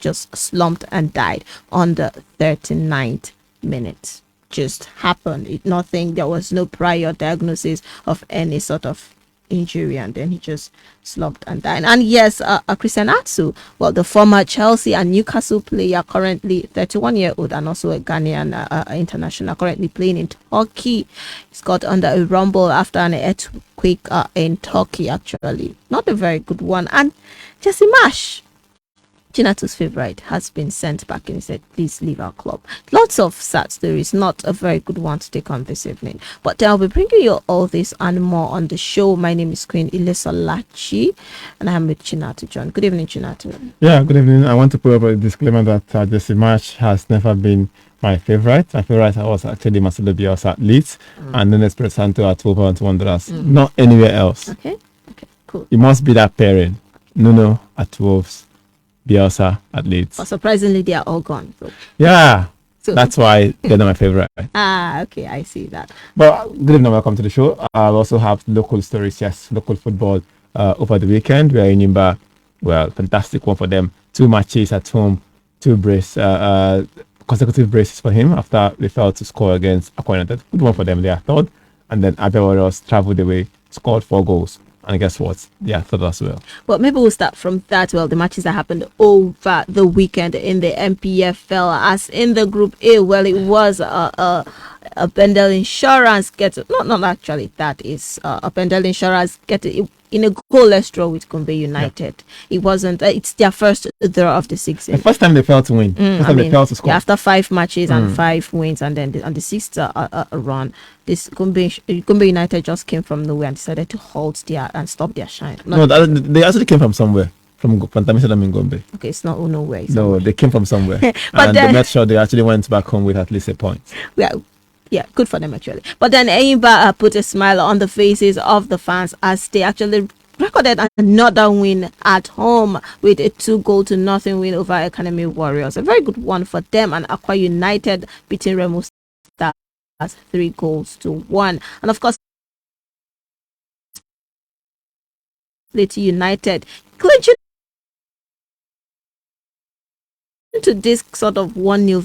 just slumped and died on the 39th minute. Just happened. There was no prior diagnosis of any sort of injury, and then he just slumped and died. And yes, Christian Atsu, well, the former Chelsea and Newcastle player, currently 31-year-old and also a Ghanaian international, currently playing in Turkey. He's got under a rumble after an earthquake in Turkey, actually. Not a very good one. And Jesse Marsh, Chinatu's favorite, has been sent back and said, please leave our club. Lots of sad stories, not a very good one to take on this evening. But I'll be bringing you all this and more on the show. My name is Queen Ilesolachi, and I am with Chinatu John. Good evening, Chinatu. Yeah, good evening. I want to put up a disclaimer that Jesse Marsh has never been my favorite. My favorite was actually Marcelo Bielsa at Leeds, and then Espirito Santo at Wolverhampton Wanderers. Not anywhere else. Okay, cool. It must be that pairing. Nuno at Wolves, Bielsa at Leeds. But surprisingly, they are all gone. So. Yeah, that's why they're not my favorite. Okay, I see that. But good evening, welcome to the show. I'll also have local stories, local football over the weekend. We are in Nimba. Well, fantastic one for them. 2 matches at home, 2 consecutive braces for him after they failed to score against Aqua United. Good one for them. They are third. And then Abia Warriors traveled away, scored 4 goals. And guess what? Yeah, third as well. Well, maybe we'll start from that. Well, the matches that happened over the weekend in the MPFL, as in the Group A. Well, it was a Bendel Insurance not actually. That is a Bendel Insurance in a goalless draw with Gombe United. Yeah. It wasn't. It's their first draw of the season. The first time they failed to win. They failed to score. Yeah, after 5 matches and 5 wins, and then on the 6th run, this Gombe United just came from nowhere and decided to halt and stop their shine. They actually came from somewhere. From Pantamisadam in Gombe. Okay, it's not nowhere. No, they came from somewhere. And they made sure they actually went back home with at least a point. Yeah, good for them actually. But then Enyimba put a smile on the faces of the fans as they actually recorded another win at home with a 2-0 win over Academy Warriors. A very good one for them. And Aqua United beating Remo Stars 3-1. And of course, Leti United clinching into this sort of 1-0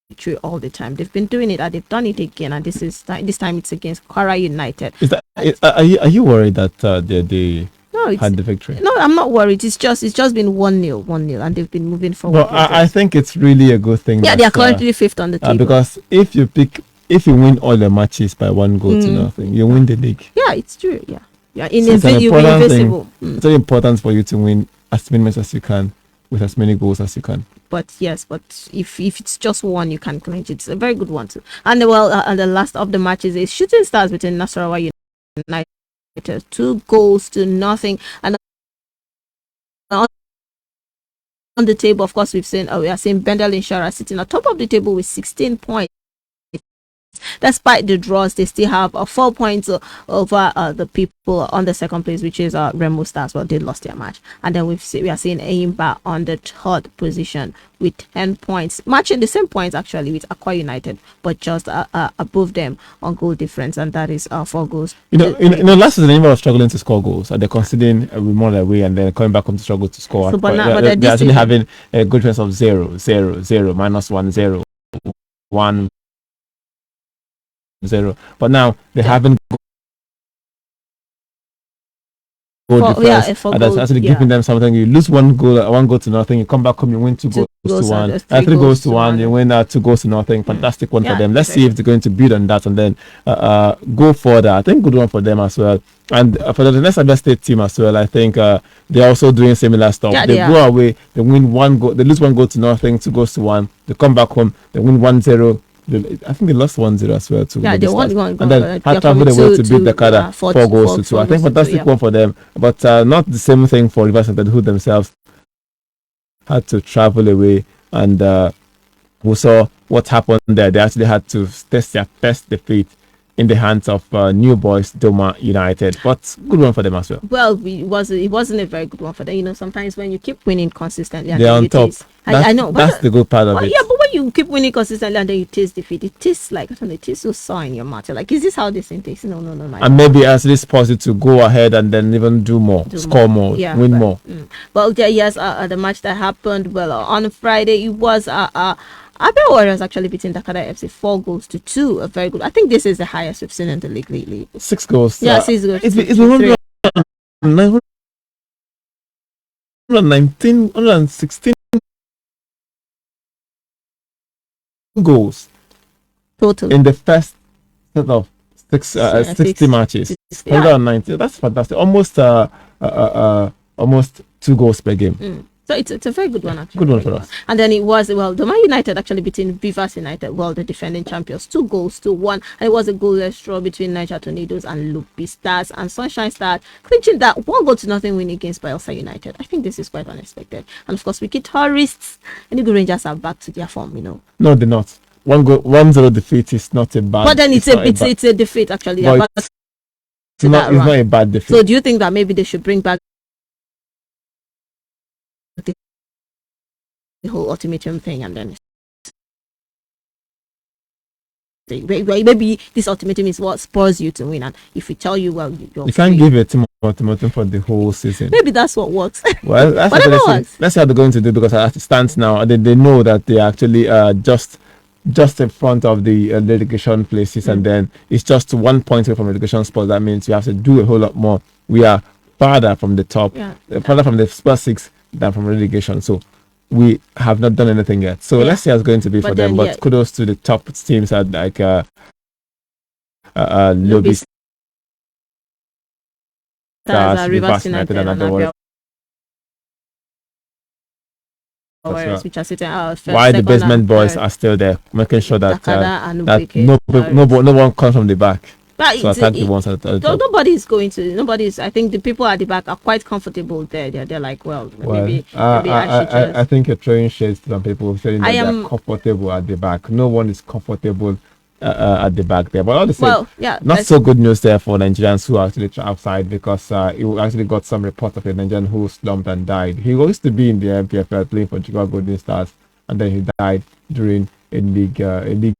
victory all the time. They've been doing it and they've done it again, and this time it's against Kwara United. Are you worried that they had the victory? No, I'm not worried. It's just been 1-0, and they've been moving forward. Well, I think it's really a good thing. Yeah, they are currently 5th on the table. Because if you win all the matches by 1-0, you win the league. Yeah, it's true. Yeah, you're invisible. It's very important for you to win as many matches as you can with as many goals as you can. But if it's just one, you can clinch it. It's a very good one too. And the last of the matches is Shooting Stars between Nasarawa United, 2-0. And on the table, of course, we are seeing Bendel Insurance sitting on top of the table with 16 points. Despite the draws, they still have 4 points over the people on the second place, which is Remo Stars. Well, they lost their match. And then we are seeing Enyimba on the 3rd position with 10 points, matching the same points actually with Aqua United, but just above them on goal difference, and that is 4 goals. Last season Enyimba was struggling to score goals, and they're conceding more their way, and then coming back home to struggle to score. They're actually having a good chance of 0, 0, 0, -1, 0, 1. 0, but now they haven't goal difference, and that's actually giving them something. You lose 1 goal to nothing, you come back home, you win 2 goals to 1, 3 goals to 1, you win 2 goals to nothing. Fantastic one for them. Let's see if they're going to build on that and then go further. I think good one for them as well. And for the next Abia State team as well, I think they're also doing similar stuff. They go away, they win 1 goal, they lose 1 goal to nothing, 2 goals to 1, they come back home, they win 1-0. I think they lost 1-0 as well too. Yeah, they won. And then had traveled away to beat the Kada 4 goals to 2. I think fantastic one for them, but not the same thing for Rivers United, who themselves had to travel away, and we saw what happened there. They actually had to test their best defeat in the hands of New Boys Doma United, but good one for them as well. Well, it wasn't a very good one for them. Sometimes when you keep winning consistently, they're on top. I know that's the good part of it. Yeah, but when you keep winning consistently and then you taste defeat, it tastes like, I don't know, it tastes so sour in your mouth. You're like, is this how this thing tastes? No. And maybe as this positive to go ahead and then even do more, score more, win more. Well, yes, the match that happened, well, on Friday, it was Abia Warriors actually beating Dakada FC 4-2. A very good. I think this is the highest we've seen in the league lately. 6 goals. Yeah, 6 goals. It's been 116 goals total in the first set of 60 matches. 190. That's fantastic. Almost 2 goals per game. So it's a very good one, actually. Good one for us. And then it was, well, the Man United actually beating Vivas United, well, the defending champions, 2-1. And it was a goalless draw between Niger Tornadoes and Lupi Stars, and Sunshine Stars clinching that 1-0 win against Bielsa United. I think this is quite unexpected. And of course, we keep tourists. Enugu Rangers are back to their form, No, they're not. 1-0 defeat is not a bad. But then it's a defeat, actually. It's not a bad defeat. So do you think that maybe they should bring back the whole ultimatum thing, and then maybe this ultimatum is what spurs you to win, and if we tell you, well, you can't give a team ultimatum for the whole season. Maybe that's what works. Well, that's what works. Let's see how they're going to do, because as it stands now, they know that they actually just in front of the relegation places, and then it's just 1 point away from relegation spot. That means you have to do a whole lot more. We are farther from the top, farther from the first 6 than from relegation. So we have not done anything yet. So let's see how it's going to be for them. But kudos to the top teams at like Lobby Stars, Rivers United, and other Warriors, which are sitting why the basement boys are still there, making sure that no one comes from the back. So I think nobody's going to. I think the people at the back are quite comfortable there. They're like, maybe I think you're throwing shades to some people saying that they're comfortable at the back. No one is comfortable at the back there. But all the same, not so good news there for Nigerians who are actually outside, because he actually got some report of a Nigerian who slumped and died. He used to be in the MPFL playing for Chicago Golden Stars, and then he died during a league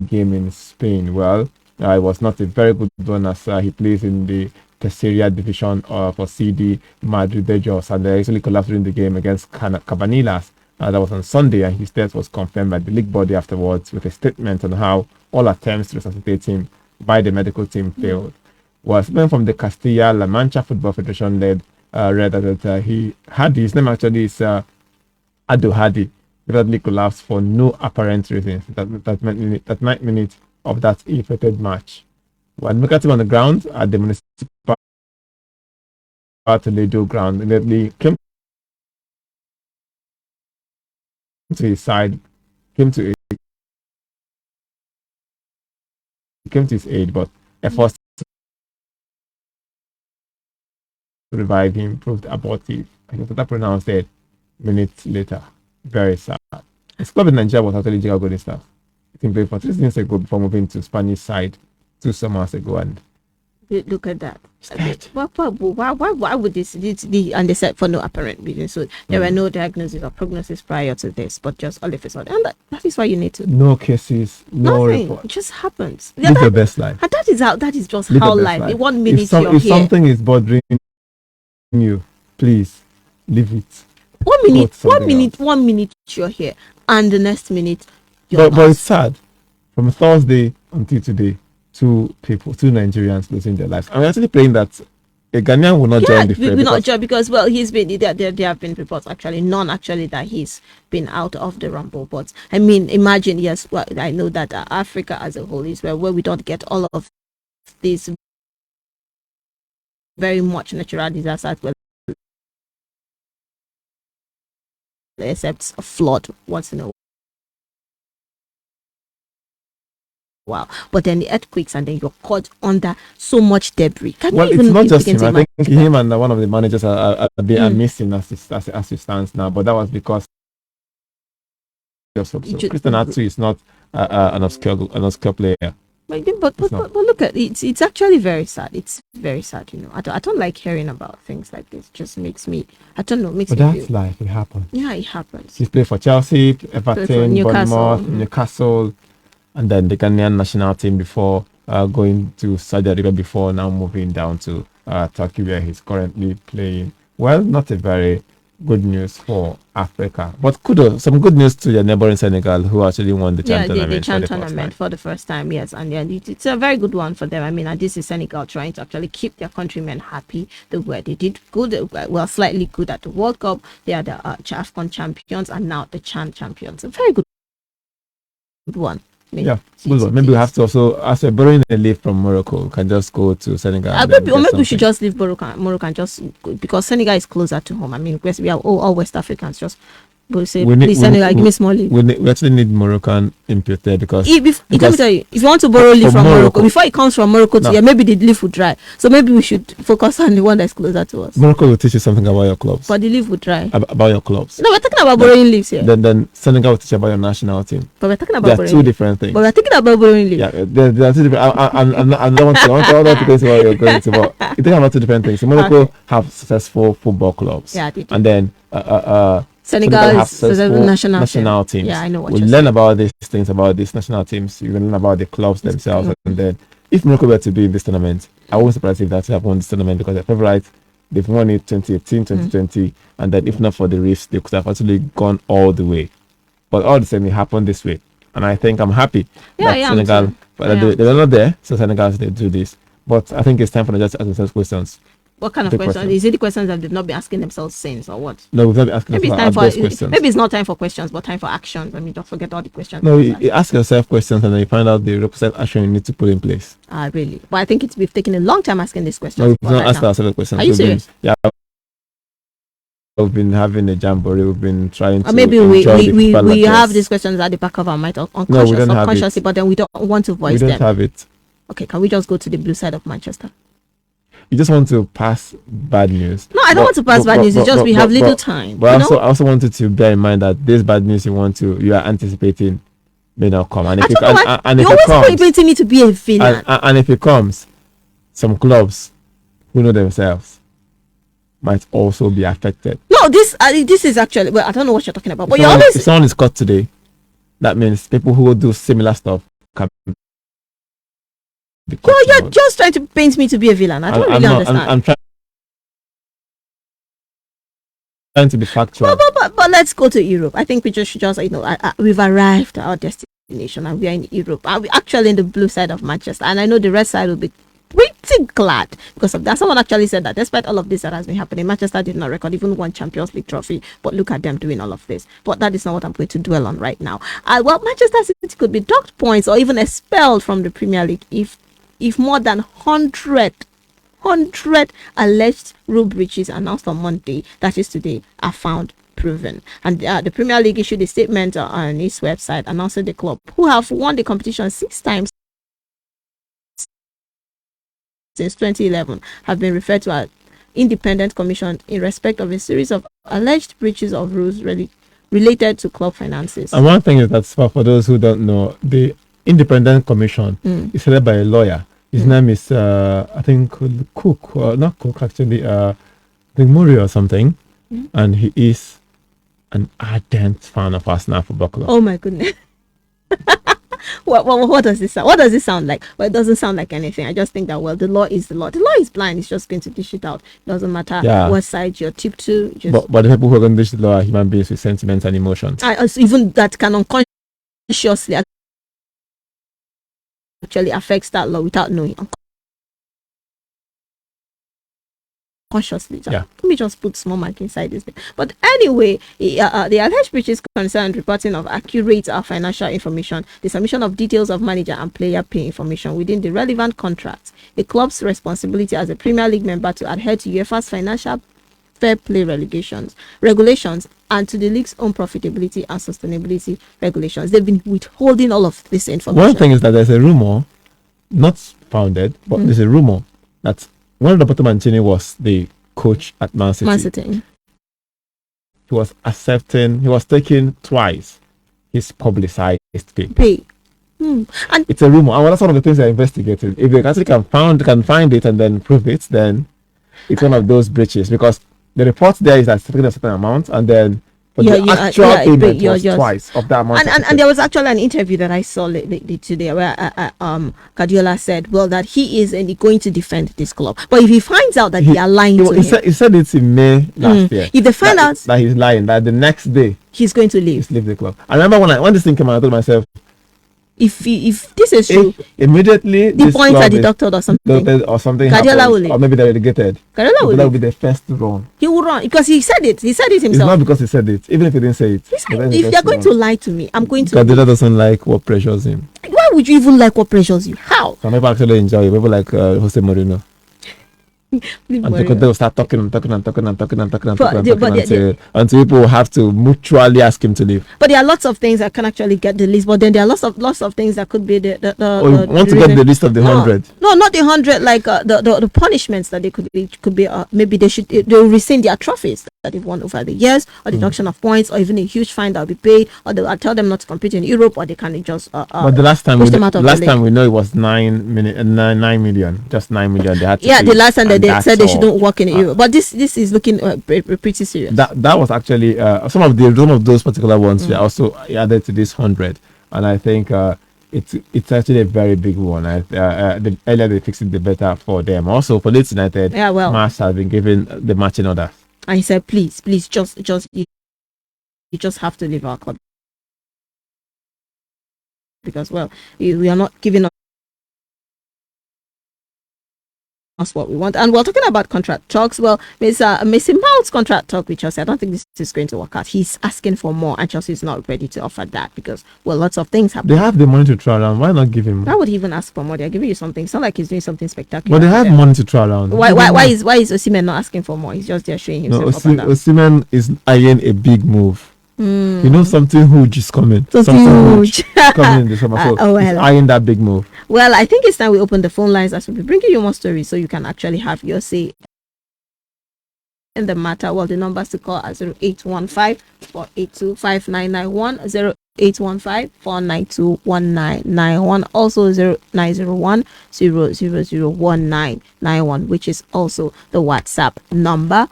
game in Spain. Well, it was not a very good one, as he plays in the Terceria division for CD Madrid-Bejos, and they actually collapsed during the game against Cabanillas. That was on Sunday, and his death was confirmed by the league body afterwards with a statement on how all attempts to resuscitate him by the medical team failed. Was men from the Castilla-La Mancha Football Federation read that he had his name actually is Ado Hadi, gradually collapsed for no apparent reason. That 9 minutes of that ill-fated match. When look at him on the ground at the municipal Toledo ground, immediately came to his side, came to his aid, but efforts to revive him proved abortive. He was pronounced dead minutes later. Very sad. His club in Nigeria was actually Chicago Golden Stars. I think played for 3 seasons ago before moving to Spanish side 2 summers ago, and look at that. Why would this be? And they said for no apparent reason. So there were no diagnosis or prognosis prior to this, but just all of a sudden. And that is why you need to. No cases, no nothing. report. It just happens. Live your best life. And that is just how life. In 1 minute if something is bothering you, please leave it. 1 minute, 1 minute you're here, and the next minute you're but it's sad. From Thursday until today, 2 Nigerians losing their lives. I'm actually praying that a Ghanaian will not join the fray. Will not join because, well, he's been there have been reports, actually none actually, that he's been out of the rumble. But I mean, imagine, yes, well, I know that Africa as a whole is where we don't get all of these very much natural disasters, well, except a flood once in a while. But then the earthquakes, and then you're caught under so much debris. It's not just him. I think him and one of the managers are missing as it stands now. But that was because Christian Atsu is not an obscure player. But look at it. It's actually very sad. It's very sad, I don't like hearing about things like this. It just makes me, I don't know, makes but me that's life. It happens. Yeah, it happens. He's played for Chelsea, Everton, Bournemouth, Newcastle, and then the Ghanaian national team before going to Saudi Arabia before now moving down to Turkey, where he's currently playing. Well, not a very good news for Africa, but kudos, some good news to their neighboring Senegal, who actually won the CHAN tournament. The CHAN tournament for the first time, yes, and it's a very good one for them. I mean, and this is Senegal trying to actually keep their countrymen happy. They did good, well, slightly good at the World Cup. They are the AFCON champions, and now the CHAN champions. A very good one. Maybe we have to also, as we're borrowing a leaf from Morocco, we can just go to Senegal. Maybe we should just leave Morocco and just go, because Senegal is closer to home. I mean, we are all West Africans. Just Senegal, give me small leave. We actually need Moroccan input there because let me tell you, if you want to borrow leaf from Morocco, before it comes from Morocco to here, maybe the leaf would dry. So maybe we should focus on the one that's closer to us. Morocco will teach you something about your clubs. But the leaf would dry. About your clubs. No, we're talking about borrowing leaves here. Then Senegal will teach you about your national team. But we're talking about borrowing. Two different things. But we're talking about borrowing leaves. Yeah, there are two different. I don't want to go into what you're going to. But you're talking about two different things. So Morocco have successful football clubs. Yeah, they do. And then Senegal is the national team. Yeah, I know what you're saying. We learn about these things, about these national teams. You learn about the clubs themselves. And then, if Morocco were to be in this tournament, I won't be surprised if they have won this tournament because their favorite, they've won it 2018, 2020. And then, if not for the Reefs, they could have actually gone all the way. But all the same, it happened this way. And I think I'm happy that Senegal, they were not there, so Senegal, they do this. But I think it's time for them just to ask themselves questions. What kind of questions? Is it the questions that they've not been asking themselves since, or what? No, we've not been asking questions. Maybe it's not time for questions, but time for action. I mean, don't forget all the questions. No, you ask yourself questions and then you find out the requisite action you need to put in place. Really? But I think we've taken a long time asking these questions. No, we've not asked ourselves questions. Are you serious? We've been having a jamboree. We've been trying to. Maybe we have these questions at the back of our mind, unconsciously, but then we don't want to voice them. We don't have it. Okay, can we just go to the blue side of Manchester? You just want to pass bad news. No, I don't want to pass bad news. It's just we have little time. But I also wanted to bear in mind that this bad news you are anticipating may not come. And if it comes, you're always painting me to be a villain. And if it comes, some clubs who know themselves might also be affected. No, this is actually, well, I don't know what you're talking about. But if someone is caught today, that means people who will do similar stuff can. You're just trying to paint me to be a villain. I don't really understand. I'm trying to be factual. But let's go to Europe. I think we should we've arrived at our destination and we are in Europe. We're actually in the blue side of Manchester, and I know the red side will be pretty glad because of that. Someone actually said that despite all of this that has been happening, Manchester did not record even one Champions League trophy. But look at them doing all of this. But that is not what I'm going to dwell on right now. Well, Manchester City could be docked points or even expelled from the Premier League if more than 100 alleged rule breaches announced on Monday, that is today, are found proven. And the Premier League issued a statement on its website announcing the club, who have won the competition 6 times since 2011, have been referred to as independent commission in respect of a series of alleged breaches of rules related to club finances. And one thing is that for those who don't know, the independent commission is headed by a lawyer. His name is I think Cook, not Cook actually, I think Murray or something, and he is an ardent fan of Arsenal Football Club. Oh my goodness. What does this sound? What does it sound like? Well, it doesn't sound like anything. I just think that the law is the law. The law is blind. It's just going to dish it out. It doesn't matter what side you're tipped to. But the people who are going to dish the law are human beings with sentiments and emotions. Even that can unconsciously actually affects that law without knowing. Consciously. Let me just put small mark inside this thing. But anyway, the alleged breaches concerned reporting of accurate financial information, the submission of details of manager and player pay information within the relevant contracts, the club's responsibility as a Premier League member to adhere to UEFA's financial fair play regulations, and to the league's own profitability and sustainability regulations. They've been withholding all of this information. One thing is that there's a rumor, not founded, but there's a rumor that one of the Roberto Mancini was the coach at Man City. He was taking twice his publicized pay. And it's a rumor, and that's one of the things they're investigating. If they actually can find it and then prove it, then it's one of those breaches, because the report there is that it's taking a certain amount, and then but the actual payment was twice of that amount. And there was actually an interview that I saw today where Guardiola said, well, that he is going to defend this club. But if he finds out that they are lying to him. He said it in May last year. If they find out that he's lying, that the next day he's going to leave the club. I remember when this thing came out, I told myself, if this is true, immediately the points are deducted or something. Guardiola will leave. Or maybe they're relegated. Guardiola will be the first to run. He will run because he said it. He said it himself. It's not because he said it. Even if he didn't say it. If you're going to lie to me, I'm going to. Guardiola doesn't like what pressures him. Why would you even like what pressures you? How? Some people actually enjoy it. People like Jose Mourinho. And they'll start talking until people have to mutually ask him to leave. But there are lots of things that can actually get the list. But then there are lots of things that could be you want to get the list of the 100? No, not the 100. Like the punishments that they could be maybe they'll rescind their trophies that they've won over the years, or deduction of points, or even a huge fine that will be paid, or they'll tell them not to compete in Europe, or they can just. But the last time we know it was 9 million, just 9 million. They had to the last time they said they shouldn't work in Europe, but this is looking pretty serious. That was actually some of those particular ones were also added to this 100, and I think it's actually a very big one. The earlier they fix it, the better for them. Also for Leeds United, Marsh has been given the matching order, and he said, please, just you just have to leave our club, because we are not giving us what we want. And we're talking about contract talks. Well, Mason Mount's contract talk with Chelsea, I don't think this is going to work out. He's asking for more, and Chelsea is not ready to offer that because lots of things happen. They have the money to try around. Why not give him more? Why would he even ask for more? They're giving you something. It's not like he's doing something spectacular. But they have money to try around. Why is Osimhen not asking for more? He's just there showing himself. No, Osimhen is eyeing a big move. You know, something huge is coming. Something huge coming in the summer. So he's eyeing that big move. Well, I think it's time we open the phone lines as we'll be bringing you more stories so you can actually have your say in the matter. Well, the numbers to call are 0815-482-5991, 0815-492-1991, also 0901-0001991, which is also the WhatsApp number.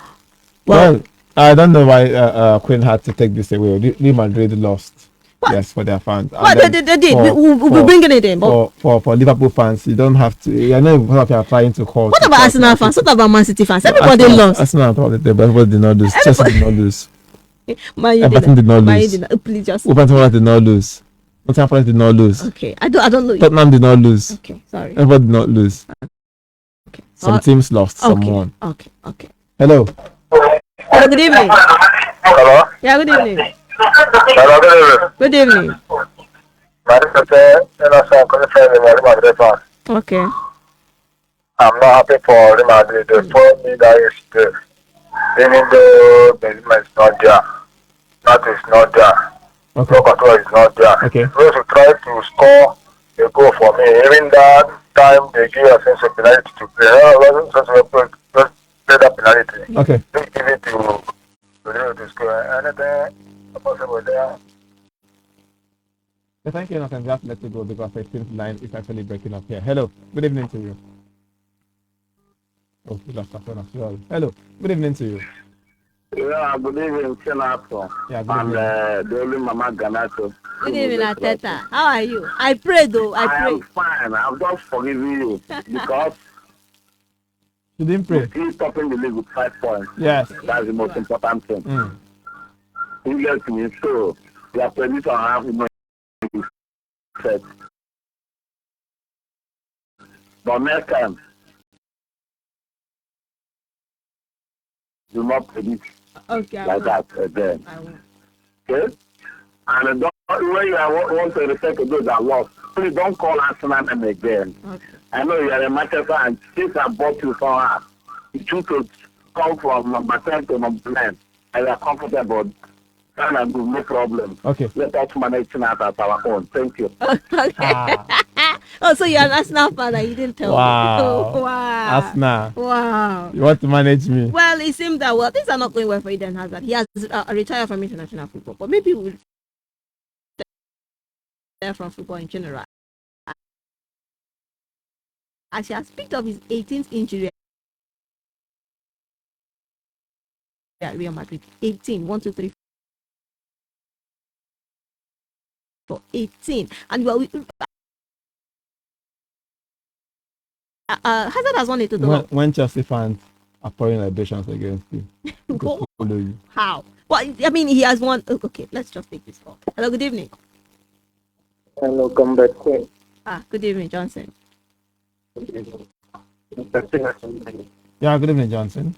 Well, I don't know why Queen had to take this away. Real Madrid lost. What? Yes, for their fans. What they did? We'll be bringing it in. For Liverpool fans, you don't have to. I know what you are trying to call. What about Arsenal fans? What about Man City fans? Everybody lost. Arsenal probably did, but everybody did not lose. Chelsea did not lose. Everton did not lose. Please just. Wolverhampton did not lose. Nottingham Forest did not lose. Okay, I don't know. Tottenham did not lose. Okay, sorry. Everybody did not lose. Okay. Some teams lost. Some won. Okay. Hello. Hello, good evening. Hello? Yeah, good evening. Hello, good evening. Okay. I'm not happy for Real Madrid. They told me that yesterday, even though Benzema is not there, that is not there. Okay. Control is not there. Okay. Those who try to score a goal for me, even that time they give us a penalty to play. Play that penalty. Okay. They give it to score. Anything possible there? Thank you. I can just let you go because the 15th line is actually breaking up here. Hello. Good evening to you. Oh, we lost our phone as well. Hello. Good evening to you. Yeah, good evening, Senator. Yeah, good evening. And the only Mama Ganato. Good evening, Ateta. How are you? I pray though. I pray. I'm fine. I'm just forgiving you because you didn't pray. He's topping the league with 5 points. Yes. That's the most important thing. You get me, so your prediction I have no set. But next time, do not predict like that again. Okay? And don't, when you want to refer to those that lost, please don't call Arsenal name again. Okay. I know you are a Manchester and since I bought you from her, you choose to come from number 10 to number 9 and you are comfortable. And good, no problem. Okay. Let us manage that at our own. Thank you. Okay. Oh, so you're an Arsenal fan and you didn't tell me. Wow. Wow. Arsenal. Wow. You want to manage me? Well, it seems that things are not going well for Eden Hazard. He has retired from international football, but maybe we'll from football in general. as he has picked up his 18th injury at Real Madrid. 18, 1, 2, 3, 4, 18. And well, Hazard has won a total. When Chelsea fans are pouring libations against you, follow you. How? Well, I mean, he has won. Okay, let's just take this call. Hello, good evening. Hello, Comrade Queen. Good evening, Johnson. Yeah, good evening, Johnson.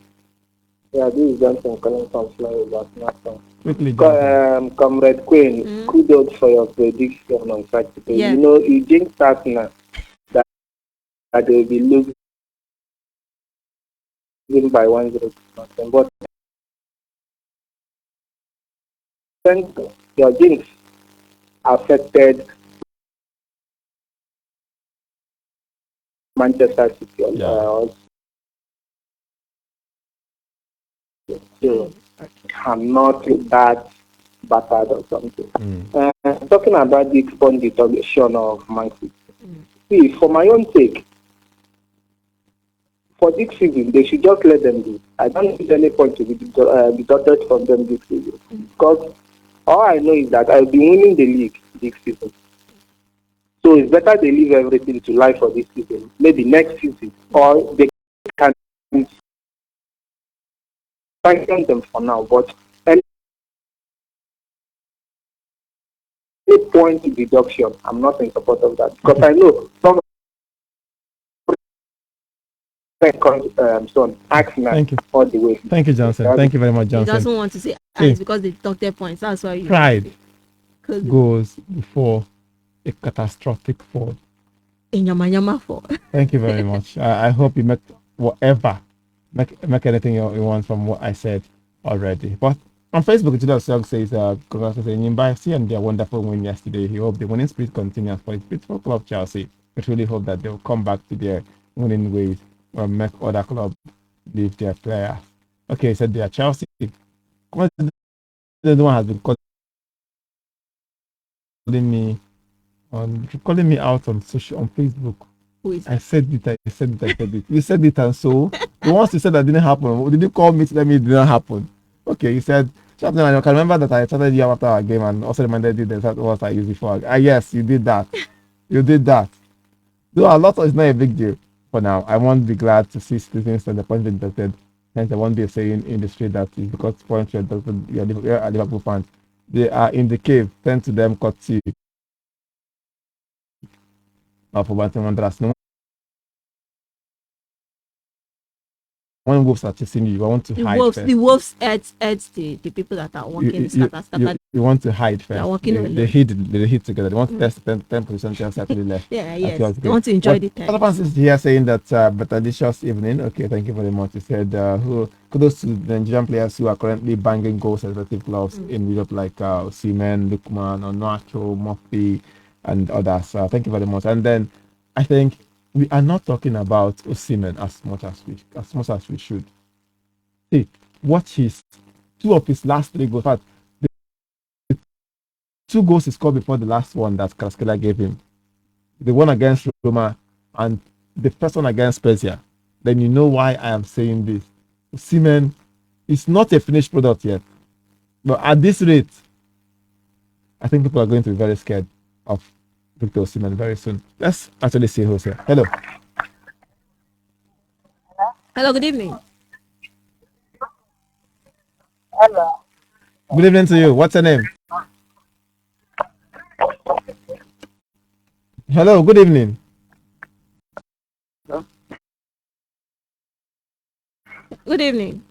Yeah, this is Johnson calling from Florida. Quickly, Johnson. Comrade Queen, kudos for your prediction on Saturday. Yeah. You know, you jinxed Arsenal that they will be losing by 1-0. But your jinx affected Manchester City. Yeah. So I'm not that battered or something. Talking about the exploitation of Man City. See, for my own sake, for this season, they should just let them do. I don't need any point to be deducted from them this season. Because all I know is that I'll be winning the league this season. So it's better they leave everything to life for this season. Maybe next season. Or they can sanction them for now. But any point deduction, I'm not in support of that. Because I know some son ask me all the way. Thank you, Johnson. Thank you very much, Johnson. He doesn't want to say it's because they deducted points. That's why pride goes before a catastrophic fall. In Yama fall. Thank you very much. I hope you make anything you want from what I said already. But on Facebook, Judah Sog says, congratulations, see and their wonderful win yesterday. He hopes the winning spirit continues for his beautiful club, Chelsea. We truly hope that they'll come back to their winning ways or make other clubs leave their players. Okay, he said they are Chelsea. The one has been calling me out on Facebook. I said it. You said it, and so once you said that didn't happen, did you call me to tell me it didn't happen? Okay, you said something. I can remember that I chatted you after our game and also reminded you that was I used before. Yes, you did that. You did that. Though a lot is not a big deal for now. I won't be glad to see citizens and the point that hence I won't be saying in the street that is because point you're a Liverpool fans. They are in the cave. Tend to them cut teeth. For Wanderers. No when wolves are chasing you, I want to hide first. The wolves ate the people that are walking. You want to hide first. They hid together. They want to test 10 position Chelsea to the left. Yes. They want to enjoy the time. Other person is here saying that but a delicious evening. Okay, thank you very much. He said kudos to the Nigerian players who are currently banging goals at respective clubs in Europe like Seaman, Lukman, Onacho, Murphy, and others. Thank you very much. And then I think we are not talking about Osimhen as much as we should. See, watch two of his last 3 goals. In fact, the 2 goals he scored before the last one that Kvaratskhelia gave him. The one against Roma and the first one against Spezia. Then you know why I am saying this. Osimhen is not a finished product yet. But at this rate, I think people are going to be very scared of Victor Osimhen very soon. Let's actually see who's here. Hello. Hello, good evening. Hello. Good evening to you. What's your name? Hello, good evening. Hello? Good evening.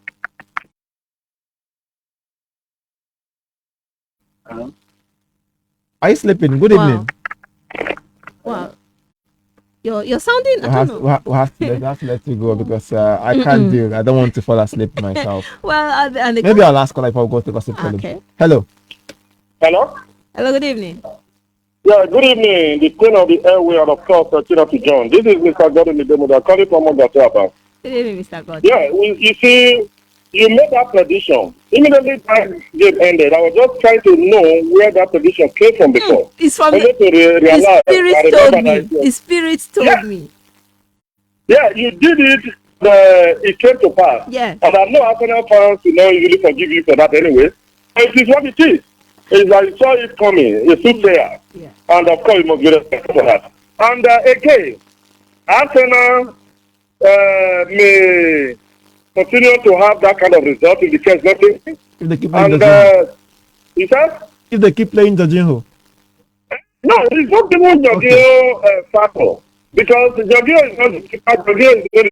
Hello. Are you sleeping? Good evening. Wow. You're sounding. We have to let you go because I can't deal. I don't want to fall asleep myself. Well, maybe I'll ask if I'll go to gossip. Okay. Hello. Hello. Hello. Good evening. Yeah. Good evening. The queen of the airway, and of course, Timothy John. This is Mr. Gordon Midemuda calling from Mogatapa. Good evening, Mr. Gordon. Yeah. You see, you made that prediction. Immediately time game ended, I was just trying to know where that prediction came from before. It's from the spirit told me. The spirit told me. Yeah, you did it. It came to pass. Yeah. And I know Arsenal fans will not usually forgive you for that anyway. But it is what it is. It's like you saw it coming. It's too fair. Yeah. And of course, you must be respectful for that. And again, Arsenal may continue to have that kind of result in the case nothing. If they keep playing he said? If they keep playing Jorginho. No, it's not even Jorginho factor. Because Jorginho is not the keeper, Jorginho is not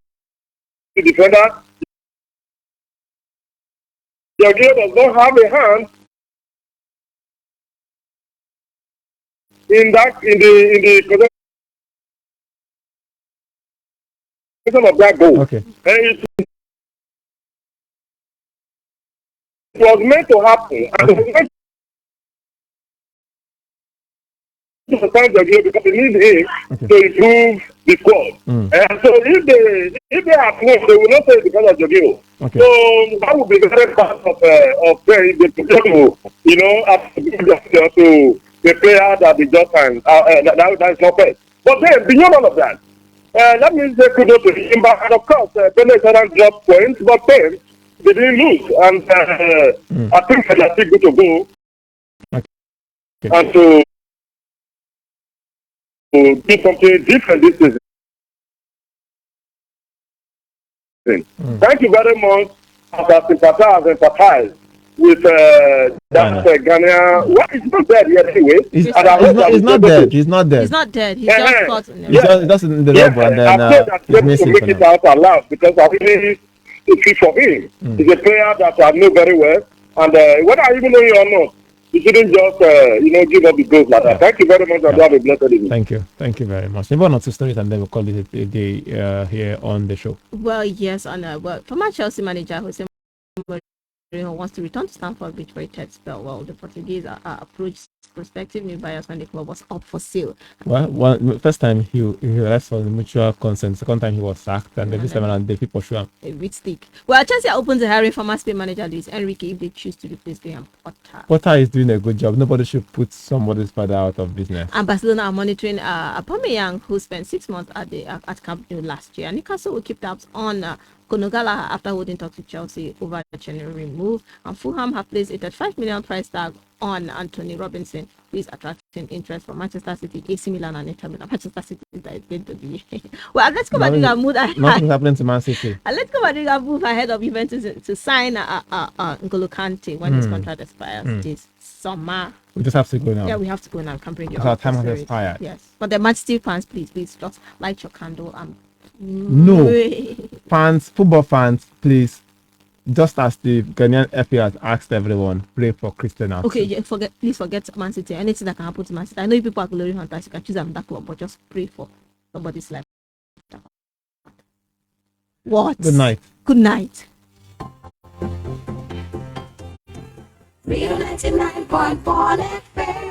the defender. Jorginho does not have a hand in the possession of that goal. Okay. And it was meant to happen. And it was meant to sign Jorginho because they need him to improve the squad. And so if they are close, they will not say because of Jorginho. Okay. So that would be very part of saying the to the player that they just signed. That is not fair. But then beyond all of that, let me say kudos to him. But and of course, Venezuela dropped points, but then they didn't lose, and I think they are still good to go. Okay. And to do something different this season. Thank you very much. As I sympathize with that Ghanaian. Well, he's not dead yet anyway. He's not dead. He's not dead. He's not dead. He's just caught in He's just in the rubber, and then he's missing. To make it out aloud because I really feel for him. He's a player that I know very well, and whether I even know you or not, you shouldn't just give up the ghost like that. Thank you very much, and have a blessed evening. Thank you very much. Maybe one or two stories, and then we'll call it a day here on the show. Well, yes, and former Chelsea manager Jose Mourinho wants to return to Stamford Bridge for a third spell. Well, the Portuguese approached prospective new buyers when the club was up for sale. Well, first time he left for the mutual consent. Second time he was sacked, and this time around the people show him a big stick. Well, Chelsea are open to hiring former Spain manager Luis Enrique if they choose to replace Graham Potter. Potter is doing a good job. Nobody should put somebody's father out of business. And Barcelona are monitoring Aubameyang, who spent 6 months at Camp Nou last year. And Newcastle will keep tabs on Konogala after holding talks with Chelsea over the January move. And Fulham have placed a $35 million price tag on Anthony Robinson, who is attracting interest from Manchester City, AC Milan, and Inter Milan. Manchester City is going to be. Well, let's go back to move. Nothing's happening to Man City. Let's go back to move ahead of Juventus to sign N'Golo Kante when his contract expires this summer. We just have to go now. Yeah, we have to go now. Can't bring you. Our time has expired. Yes, but the Man City fans, please, just light your candle and. No, football fans, please. Just as the Ghanaian FA has asked everyone, pray for Christian Atsu. Okay, yeah, please forget Man City. Anything that can happen to Man City. I know you people are glory hunters. You can choose another club, but just pray for somebody's life. What? Good night. Good night. Real 99.1 FM.